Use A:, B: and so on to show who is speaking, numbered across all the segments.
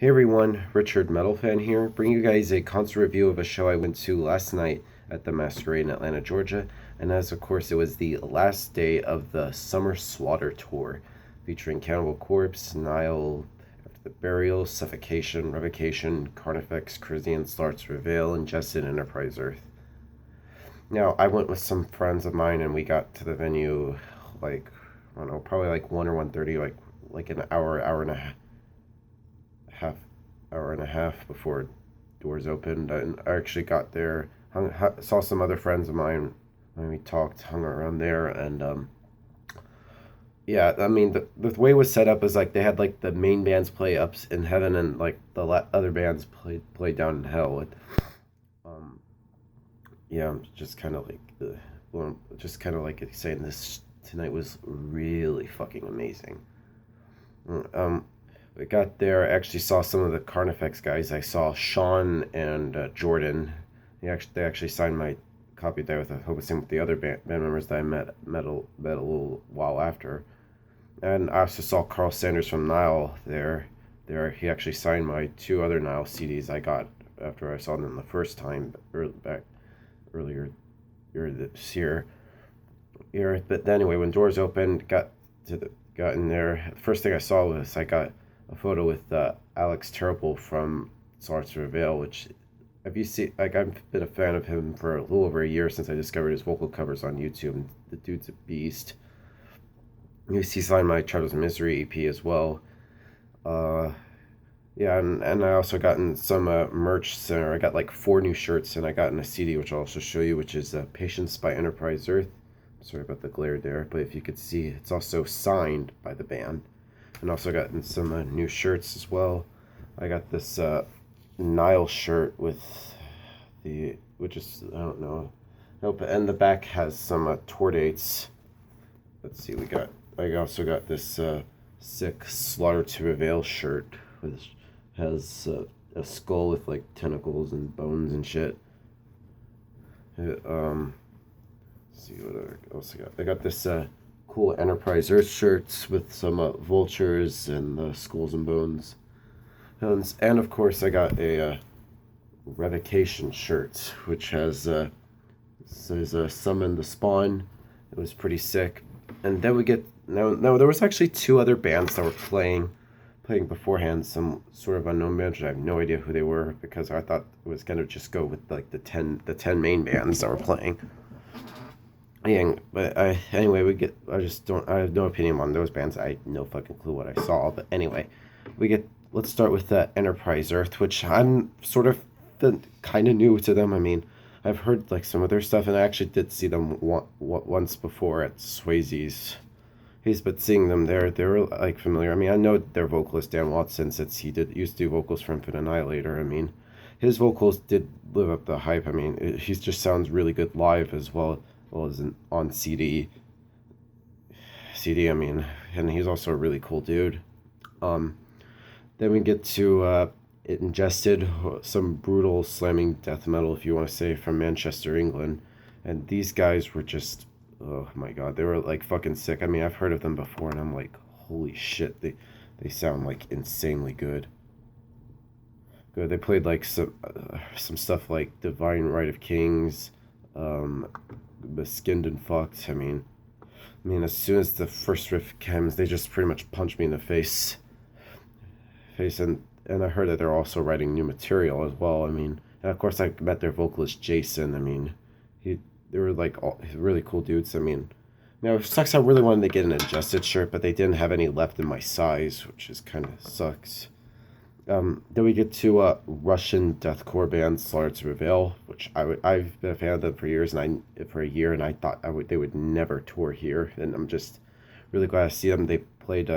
A: Hey everyone, Richard Metal Fan here, bringing you guys a concert review of a show I went to last night at the Masquerade in Atlanta, Georgia. And as of course, it was the last day of the Summer Slaughter Tour, featuring Cannibal Corpse, Nile, After the Burial, Suffocation, Revocation, Carnifex, Chrysian, Slarts Reveal, Ingested, Enterprise Earth. Now, I went with some friends of mine and we got to the venue like, I don't know, probably like 1 or 1:30, like an hour and a half hour and a half before doors opened. And I actually got there, saw some other friends of mine when we talked, hung around there, and yeah, I mean the way it was set up is like they had like the main bands play up in heaven and like the other bands play down in hell. Um, yeah, I'm just kind of like, well, just kind of like saying this tonight was really fucking amazing. Um, we got there. I actually saw some of the Carnifex guys. I saw Sean and Jordan. They actually signed my copy there with, I hope, same with the other band members that I met a little while after. And I also saw Carl Sanders from Nile there. He actually signed my two other Nile CDs I got after I saw them the first time earlier this year. But anyway, when doors opened, got in there. The first thing I saw was I got a photo with Alex Terrible from Slarts Reveal, which, have you seen? Like, I've been a fan of him for a little over a year since I discovered his vocal covers on YouTube. And the dude's a beast. He signed my Travel's Misery EP as well. Uh, yeah, and I also gotten some merch center. I got like 4 new shirts, and I got in a CD, which I'll also show you, which is Patience by Enterprise Earth. Sorry about the glare there, but if you could see, it's also signed by the band. And also gotten some new shirts as well. I got this Nile shirt with which is, I don't know. Nope, and the back has some tour dates. Let's see, I also got this sick Slaughter to Prevail shirt, which has a skull with like tentacles and bones and shit. Let's see what else I got. I got this cool Enterprise Earth shirts with some vultures and skulls and bones. And of course, I got a Revocation shirt, which says Summon the Spawn. It was pretty sick. And then we get no. There was actually 2 other bands that were playing beforehand. Some sort of unknown bands. I have no idea who they were because I thought it was gonna just go with like the ten main bands that were playing. Yeah, but anyway, I just don't. I have no opinion on those bands. I had no fucking clue what I saw. But anyway, let's start with Enterprise Earth, which I'm sort of kind of new to them. I mean, I've heard like some of their stuff, and I actually did see them once before at Swayze's. But seeing them there, they were like familiar. I mean, I know their vocalist Dan Watson, since used to do vocals for Infinite Annihilator. I mean, his vocals did live up the hype. I mean, he just sounds really good live as well as on CD. I mean, and he's also a really cool dude. Um, then we get to Ingested, some brutal slamming death metal, if you want to say, from Manchester, England. And these guys were just, oh my god, they were like fucking sick. I mean, I've heard of them before, and I'm like, holy shit, they sound like insanely good. Good. They played like some stuff like Divine Right of Kings, um, Skinned and Fucked. I mean, as soon as the first riff comes, they just pretty much punch me in the face, and I heard that they're also writing new material as well. I mean, and of course I met their vocalist Jason. I mean, he they were like all really cool dudes. I mean, it sucks. I really wanted to get an Ingested shirt, but they didn't have any left in my size, which is kind of sucks. Then we get to Russian deathcore band Slarts Reveal, which I've been a fan of them for for a year, and I thought they would never tour here, and I'm just really glad to see them. They played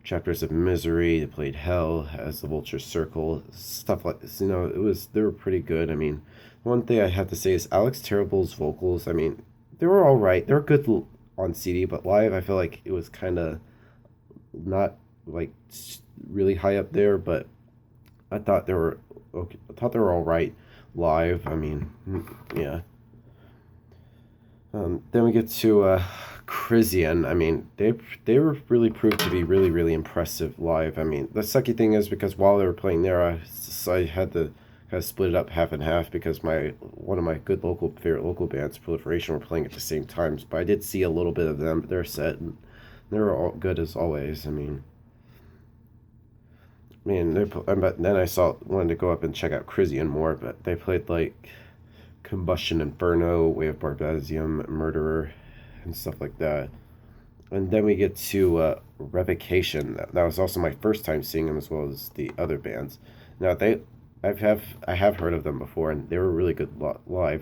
A: Chapters of Misery, they played Hell, As the Vulture Circle, stuff like this. They were pretty good. I mean, one thing I have to say is Alex Terrible's vocals. I mean, they were all right. They were good on CD, but live I feel like it was kind of not like really high up there, but I thought they were okay. I thought they were all right live. I mean, yeah. Then we get to Crisian. I mean, they were really proved to be really impressive live. I mean, the sucky thing is because while they were playing there, I had to kind of split it up half and half because my one of my good local favorite local bands, Proliferation, were playing at the same times. But I did see a little bit of them. But their set, and they were all good as always. But then I saw wanted to go up and check out Crisian more, but they played like Combustion Inferno, Way of Barbasium, Murderer, and stuff like that. And then we get to Revocation. That was also my first time seeing them as well as the other bands. Now I have heard of them before, and they were really good live.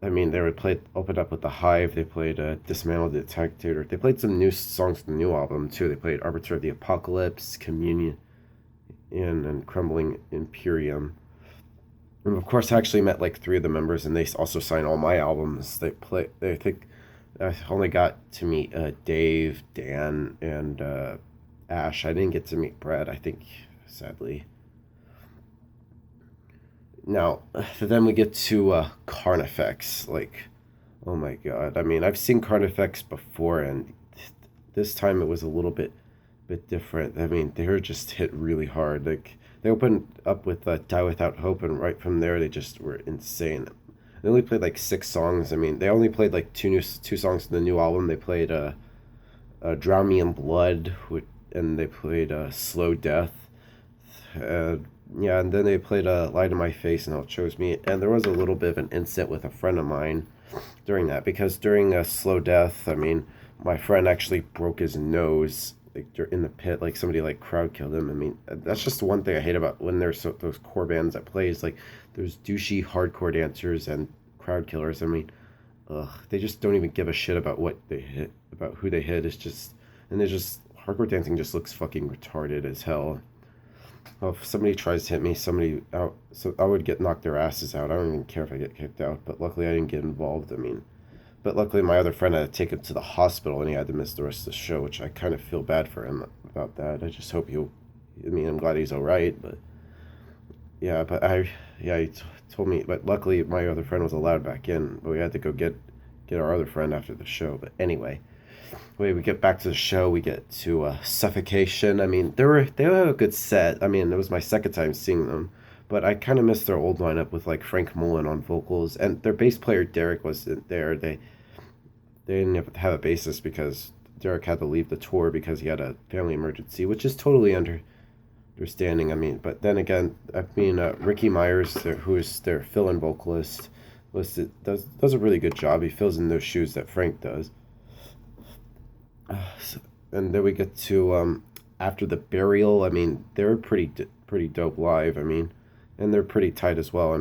A: They would play opened up with the Hive. They played Dismantle the Detector. They played some new songs from the new album too. They played Arbiter of the Apocalypse, Communion, and Crumbling Imperium. And of course, I actually met like three of the members, and they also signed all my albums. I think I only got to meet Dave, Dan, and Ash. I didn't get to meet Brad. I think, sadly. Now, then we get to Carnifex. Like, oh my god! I mean, I've seen Carnifex before, and this time it was a little bit different. I mean, they were just hit really hard. Like they opened up with "Die Without Hope," and right from there they just were insane. They only played like 6 songs. I mean, they only played like two songs from the new album. They played "Drown Me in Blood," and they played "Slow Death." Uh, yeah, and then they played "Lie to My Face," and it chose me. And there was a little bit of an incident with a friend of mine during that because during "Slow Death," I mean, my friend actually broke his nose like in the pit, like somebody like crowd killed him. I mean, that's just one thing I hate about when there's those core bands that plays like there's douchey hardcore dancers and crowd killers. I mean, ugh, they just don't even give a shit about what they hit, about who they hit. It's just, and they just hardcore dancing just looks fucking retarded as hell. Well, if somebody tries to hit me, somebody out, so I would get knocked their asses out. I don't even care if I get kicked out, but luckily I didn't get involved. I mean, but luckily, my other friend had to take him to the hospital, and he had to miss the rest of the show, which I kind of feel bad for him about that. I just hope he'll. I mean, I'm glad he's all right, but yeah, he told me. But luckily, my other friend was allowed back in, but we had to go get our other friend after the show. But anyway, we get back to the show. We get to Suffocation. I mean, they had a good set. I mean, it was my second time seeing them. But I kind of missed their old lineup with like Frank Mullen on vocals, and their bass player Derek wasn't there. They didn't have a bassist because Derek had to leave the tour because he had a family emergency, which is totally understanding. I mean, but then again, Ricky Myers, who is their fill-in vocalist, does a really good job. He fills in those shoes that Frank does. And then we get to After the Burial. I mean, they're pretty dope live. I mean, and they're pretty tight as well.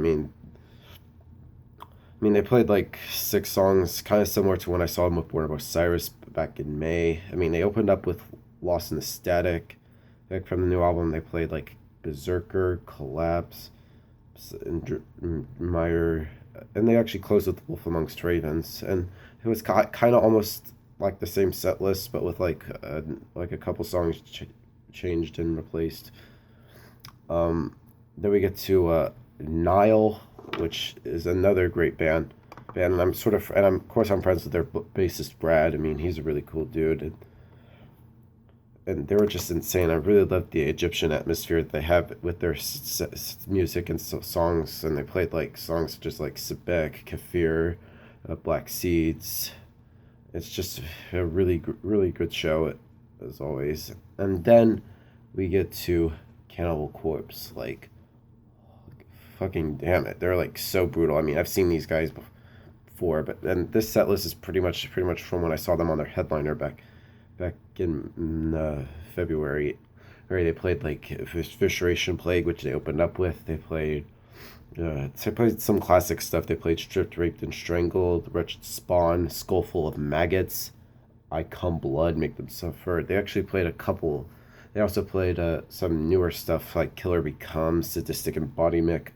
A: They played like 6 songs, kind of similar to when I saw them with Born of Osiris back in May. I mean, they opened up with Lost in the Static. Like from the new album, they played like Berserker, Collapse, and Meyer, and they actually closed with Wolf Amongst Ravens. And it was kind of almost like the same set list, but with like a couple songs changed and replaced. Then we get to Nile, which is another great band, and of course I'm friends with their bassist Brad. I mean, he's a really cool dude, and they were just insane. I really loved the Egyptian atmosphere that they have with their music and songs, and they played like songs just like Sebek, Kafir, Black Seeds. It's just a really good show as always. And then we get to Cannibal Corpse. Like, fucking damn it, they're like so brutal. I mean, I've seen these guys before, but and this set list is pretty much from when I saw them on their headliner back in February, where they played like Fissuration Plague, which they opened up with. They played some classic stuff. They played Stripped, Raped, and Strangled, Wretched Spawn, Skull Full of Maggots, I Come Blood, Make Them Suffer. They actually played a couple. They also played some newer stuff like Killer Becomes, Sadistic Embodiment,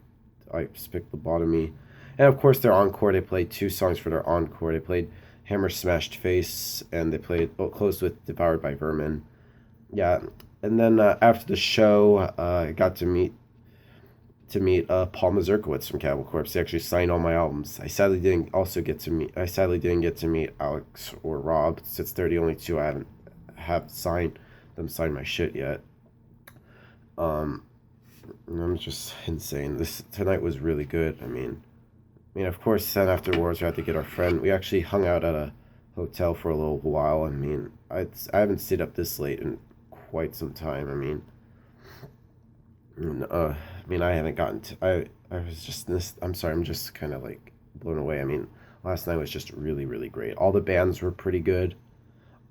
A: I Spick Lobotomy. And of course, their encore, they played 2 songs for their encore. They played Hammer Smashed Face, and they closed with Devoured by Vermin. Yeah, and then after the show, I got to meet to meet Paul Mazurkowitz from Cannibal Corpse. He actually signed all my albums. I sadly didn't get to meet Alex or Rob. Since they're the only two I haven't have signed my shit yet. I'm just insane. This tonight was really good. Of course, then afterwards we had to get our friend. We actually hung out at a hotel for a little while. I haven't stayed up this late in quite some time. I haven't gotten to. I was just this. I'm sorry. I'm just kind of like blown away. Last night was just really really great. All the bands were pretty good.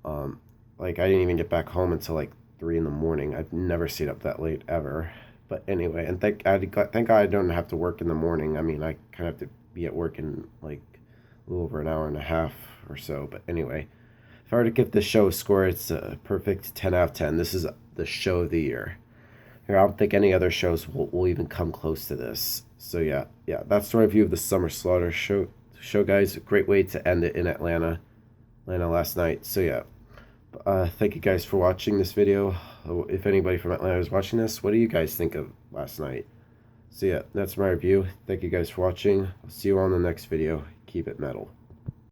A: Like I didn't even get back home until like 3 in the morning. I've never stayed up that late ever. But anyway, and thank God I don't have to work in the morning. I kind of have to be at work in like a little over an hour and a half or so. But anyway, if I were to give the show a score, it's a perfect 10 out of 10. This is the show of the year. Here, I don't think any other shows will even come close to this. So yeah, that's the review of the Summer Slaughter show. Guys, a great way to end it in Atlanta last night. So yeah, thank you guys for watching this video. If anybody from Atlanta is watching this, what do you guys think of last night? So yeah, that's my review. Thank you guys for watching. I'll see you on the next video. Keep it metal.